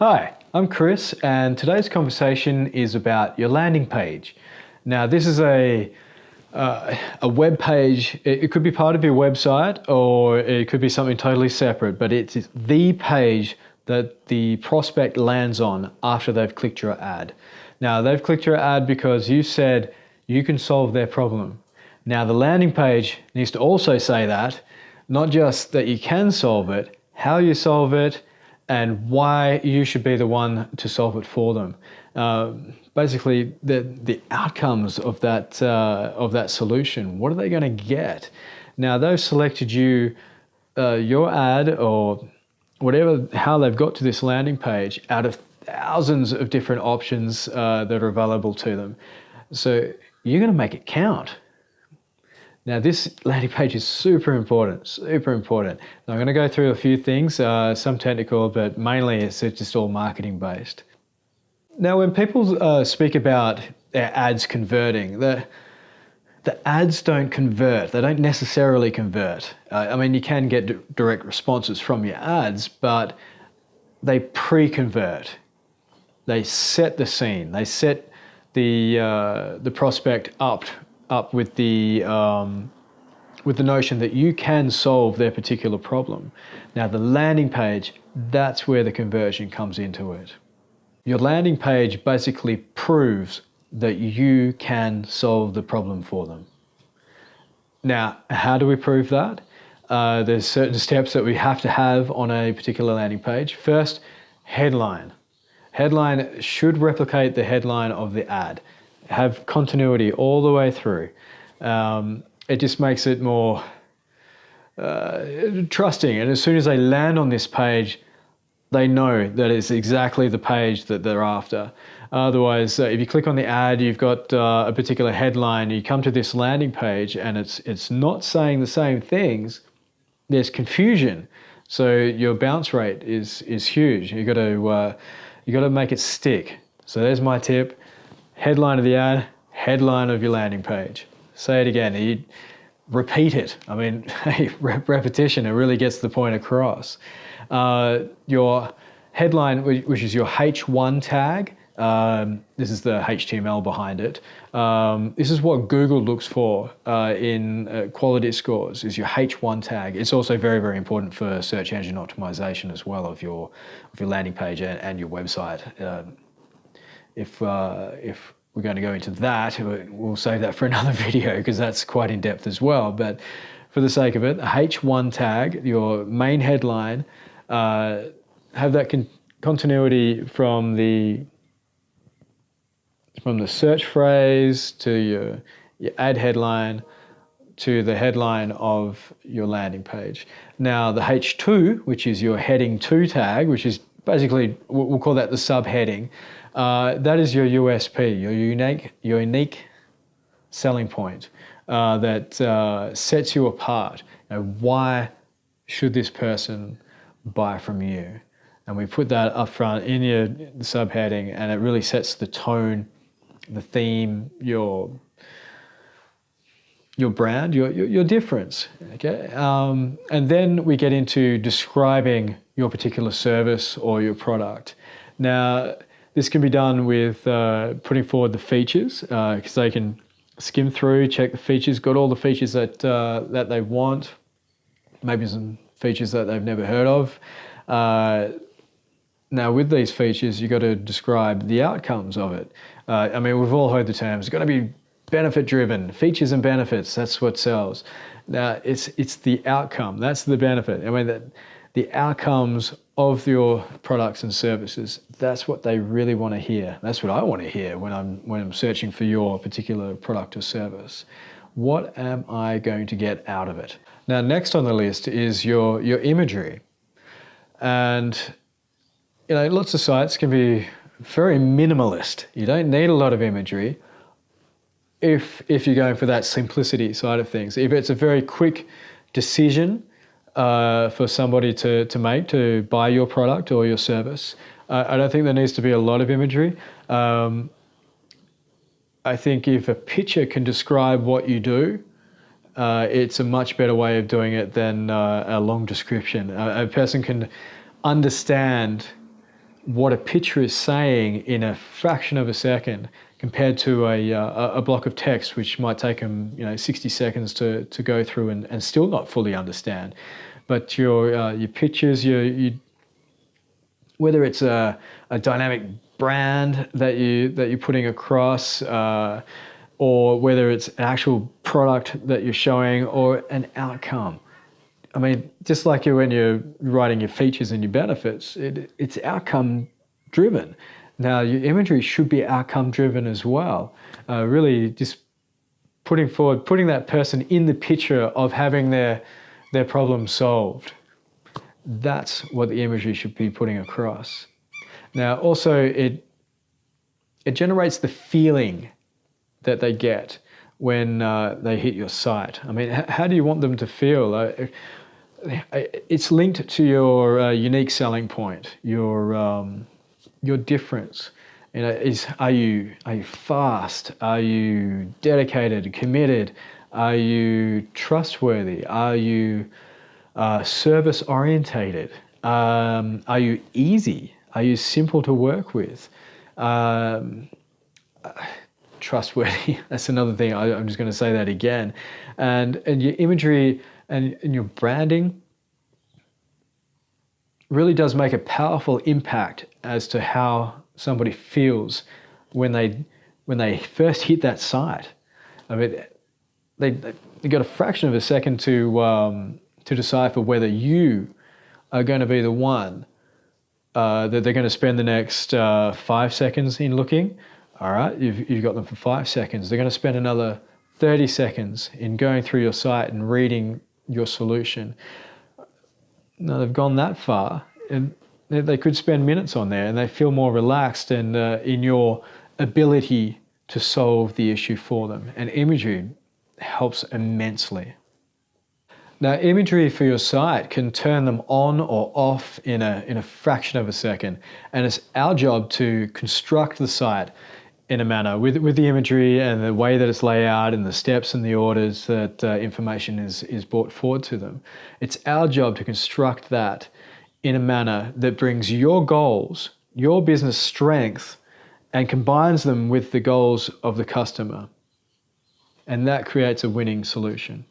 Hi, I'm Chris, and today's conversation is about your landing page. Now, this is a web page. It could be part of your website, or it could be something totally separate, but it's the page that the prospect lands on after they've clicked your ad. Now, they've clicked your ad because you said you can solve their problem. Now, the landing page needs to also say that, not just that you can solve it, how you solve it, and why you should be the one to solve it for them. Basically, the outcomes of that solution. What are they going to get? Now, they've selected you, your ad, or whatever, how they've got to this landing page out of thousands of different options that are available to them. So you're going to make it count. Now, this landing page is super important, super important. Now, I'm going to go through a few things, some technical, but mainly it's just all marketing based. Now, when people speak about their ads converting, the ads don't convert. They don't necessarily convert. I mean, you can get direct responses from your ads, but they pre-convert. They set the scene. They set the prospect up with the notion that you can solve their particular problem. Now, the landing page, that's where the conversion comes into it. Your landing page basically proves that you can solve the problem for them. Now, how do we prove that? There's certain steps that we have to have on a particular landing page. First, headline. Headline should replicate the headline of the ad. Have continuity all the way through. It just makes it more trusting. And as soon as they land on this page, they know that it's exactly the page that they're after. Otherwise, if you click on the ad, you've got a particular headline, you come to this landing page and it's not saying the same things, there's confusion. So your bounce rate is huge. You've got to make it stick. So there's my tip. Headline of the ad, headline of your landing page. Say it again. You repeat it. I mean, repetition, it really gets the point across. Your headline, which is your H1 tag, this is the HTML behind it. This is what Google looks for in quality scores, is your H1 tag. It's also very, very important for search engine optimization as well of your landing page and your website. If we're going to go into that, we'll save that for another video because that's quite in depth as well. But for the sake of it, a H1 tag, your main headline, have that continuity from the search phrase to your ad headline to the headline of your landing page. Now the H2, which is your heading 2 tag, which is basically, we'll call that the subheading. That is your USP, your unique selling point that sets you apart. Why should this person buy from you? And we put that up front in the subheading, and it really sets the tone, the theme, your brand, your difference. Okay, and then we get into describing your particular service or your product. Now, this can be done with putting forward the features, because they can skim through, check the features, got all the features that they want, maybe some features that they've never heard of. Now, with these features, you've got to describe the outcomes of it. I mean, we've all heard the terms. It's got to be benefit-driven, features and benefits. That's what sells. Now, it's the outcome. That's the benefit. I mean, the outcomes of your products and services, that's what they really want to hear. That's what I want to hear when I'm searching for your particular product or service. What am I going to get out of it? Now, next on the list is your imagery. And lots of sites can be very minimalist. You don't need a lot of imagery if you're going for that simplicity side of things. If it's a very quick decision for somebody to make to buy your product or your service, I don't think there needs to be a lot of imagery. I think if a picture can describe what you do, it's a much better way of doing it than a long description. A person can understand what a picture is saying in a fraction of a second compared to a block of text, which might take them 60 seconds to go through and still not fully understand. But your pictures, whether it's a dynamic brand that you're putting across, or whether it's an actual product that you're showing, or an outcome. I mean, just like when you're writing your features and your benefits, it's outcome driven. Now, your imagery should be outcome driven as well. Really just putting that person in the picture of having their problem solved. That's what the imagery should be putting across. Now, also, it generates the feeling that they get when they hit your site. I mean, how do you want them to feel? It's linked to your unique selling point, your difference. Are you fast? Are you dedicated, committed? Are you trustworthy? Are you service orientated? Are you easy? Are you simple to work with? Trustworthy. That's another thing. I'm just going to say that again. And your imagery and your branding really does make a powerful impact as to how somebody feels when they first hit that site. I mean, they got a fraction of a second to decipher whether you are going to be the one that they're going to spend the next 5 seconds in looking. All right, you've got them for 5 seconds. They're going to spend another 30 seconds in going through your site and reading your solution. Now they've gone that far, and they could spend minutes on there, and they feel more relaxed and in your ability to solve the issue for them. And imagery helps immensely. Now, imagery for your site can turn them on or off in a fraction of a second, and it's our job to construct the site in a manner with the imagery and the way that it's laid out and the steps and the orders that information is brought forward to them. It's our job to construct that in a manner that brings your goals, your business strength, and combines them with the goals of the customer. And that creates a winning solution.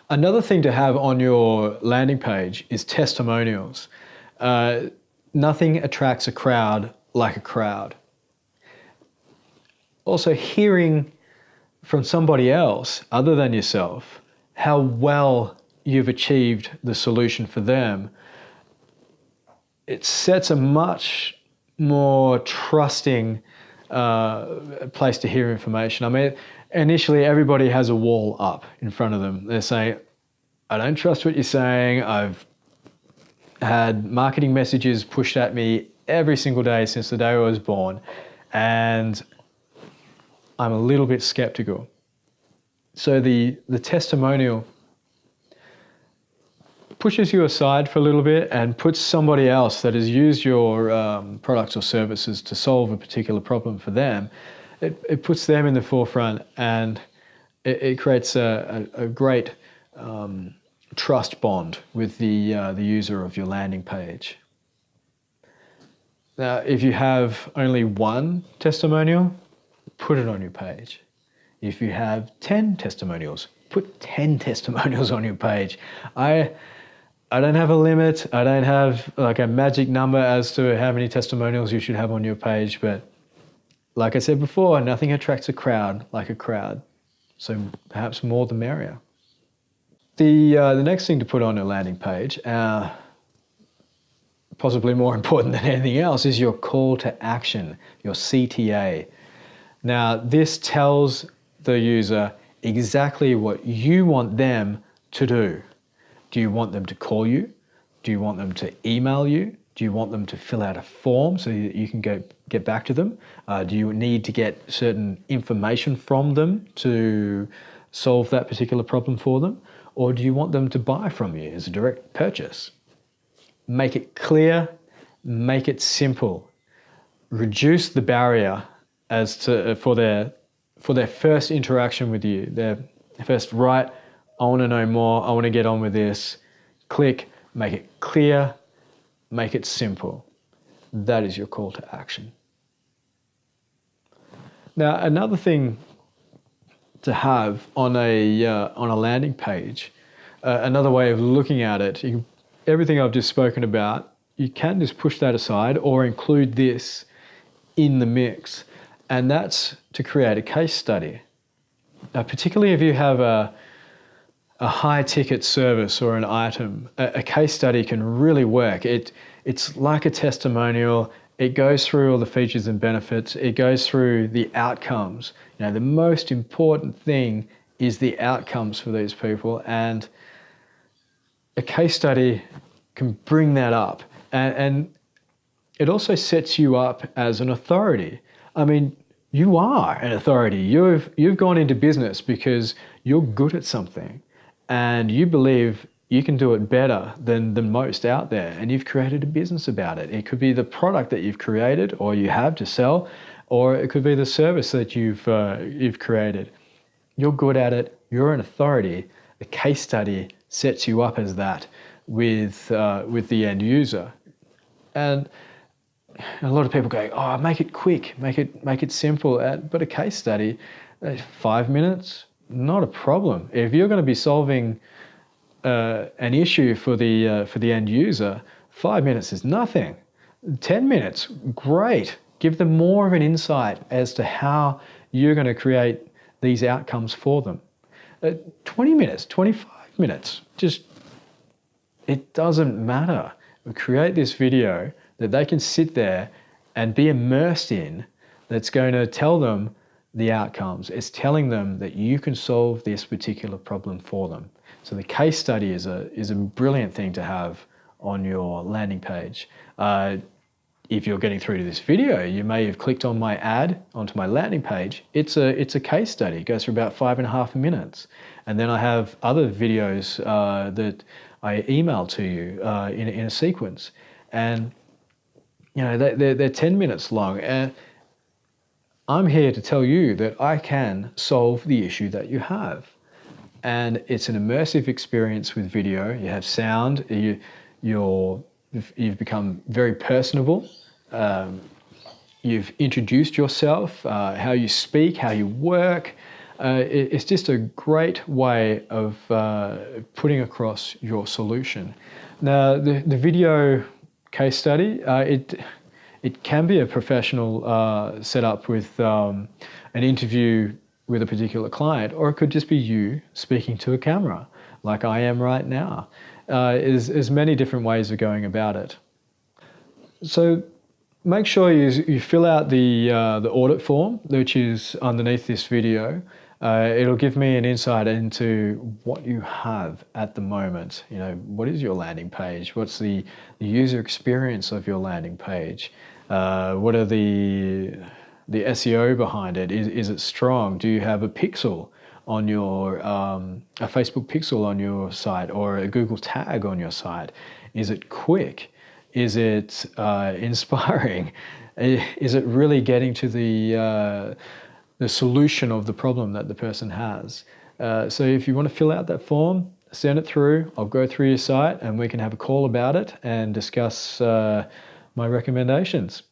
Another thing to have on your landing page is testimonials. Nothing attracts a crowd like a crowd. Also, hearing from somebody else other than yourself how well you've achieved the solution for them, it sets a much more trusting place to hear information. I mean, initially everybody has a wall up in front of them. They're saying, I don't trust what you're saying. I've had marketing messages pushed at me every single day since the day I was born, and I'm a little bit skeptical. So the testimonial pushes you aside for a little bit and puts somebody else that has used your products or services to solve a particular problem for them. It puts them in the forefront, and it creates a great trust bond with the user of your landing page. Now, if you have only one testimonial, put it on your page. If you have 10 testimonials, put 10 testimonials on your page. I don't have a limit. I don't have like a magic number as to how many testimonials you should have on your page, but like I said before, nothing attracts a crowd like a crowd. So perhaps more the merrier. The next thing to put on a landing page, possibly more important than anything else, is your call to action, your CTA. Now, this tells the user exactly what you want them to do. Do you want them to call you? Do you want them to email you? Do you want them to fill out a form so that you can get back to them? Do you need to get certain information from them to solve that particular problem for them? Or do you want them to buy from you as a direct purchase? Make it clear, make it simple. Reduce the barrier as to for their first interaction with you, their first right, I want to know more, I want to get on with this. Click, make it clear, make it simple. that is your call to action. Now, another thing to have on a landing page, another way of looking at it, everything I've just spoken about, you can just push that aside or include this in the mix, and that's to create a case study. Particularly if you have a high ticket service or an item, a case study can really work. It's like a testimonial. It goes through all the features and benefits. It goes through the outcomes. The most important thing is the outcomes for these people, and a case study can bring that up. And it also sets you up as an authority. I mean, you are an authority. You've gone into business because you're good at something and you believe you can do it better than most out there, and you've created a business about it. It could be the product that you've created or you have to sell, or it could be the service that you've created. You're good at it. You're an authority. A case study sets you up as that with the end user. And a lot of people go, "Oh, make it quick, make it simple." But a case study, 5 minutes, not a problem. If you're going to be solving an issue for the end user, 5 minutes is nothing. 10 minutes, great. Give them more of an insight as to how you're going to create these outcomes for them. 20 minutes, 25 minutes, just, it doesn't matter. We create this video that they can sit there and be immersed in, that's going to tell them the outcomes. It's telling them that you can solve this particular problem for them. So the case study is a brilliant thing to have on your landing page. If you're getting through to this video, you may have clicked on my ad onto my landing page. It's a case study. It goes for about 5.5 minutes. And then I have other videos that I email to you in a sequence. And they're 10 minutes long. And I'm here to tell you that I can solve the issue that you have. And it's an immersive experience with video. You have sound. You've become very personable. You've introduced yourself, how you speak, how you work. It's just a great way of putting across your solution. Now, the video case study, it can be a professional setup with an interview with a particular client, or it could just be you speaking to a camera like I am right now. There's many different ways of going about it. So make sure you fill out the audit form, which is underneath this video. It'll give me an insight into what you have at the moment. What is your landing page? What's the user experience of your landing page? What are the SEO behind it? Is it strong? Do you have a pixel on your, a Facebook pixel on your site, or a Google tag on your site? Is it quick? Is it inspiring? Is it really getting to the solution of the problem that the person has? So if you want to fill out that form, send it through. I'll go through your site and we can have a call about it and discuss my recommendations.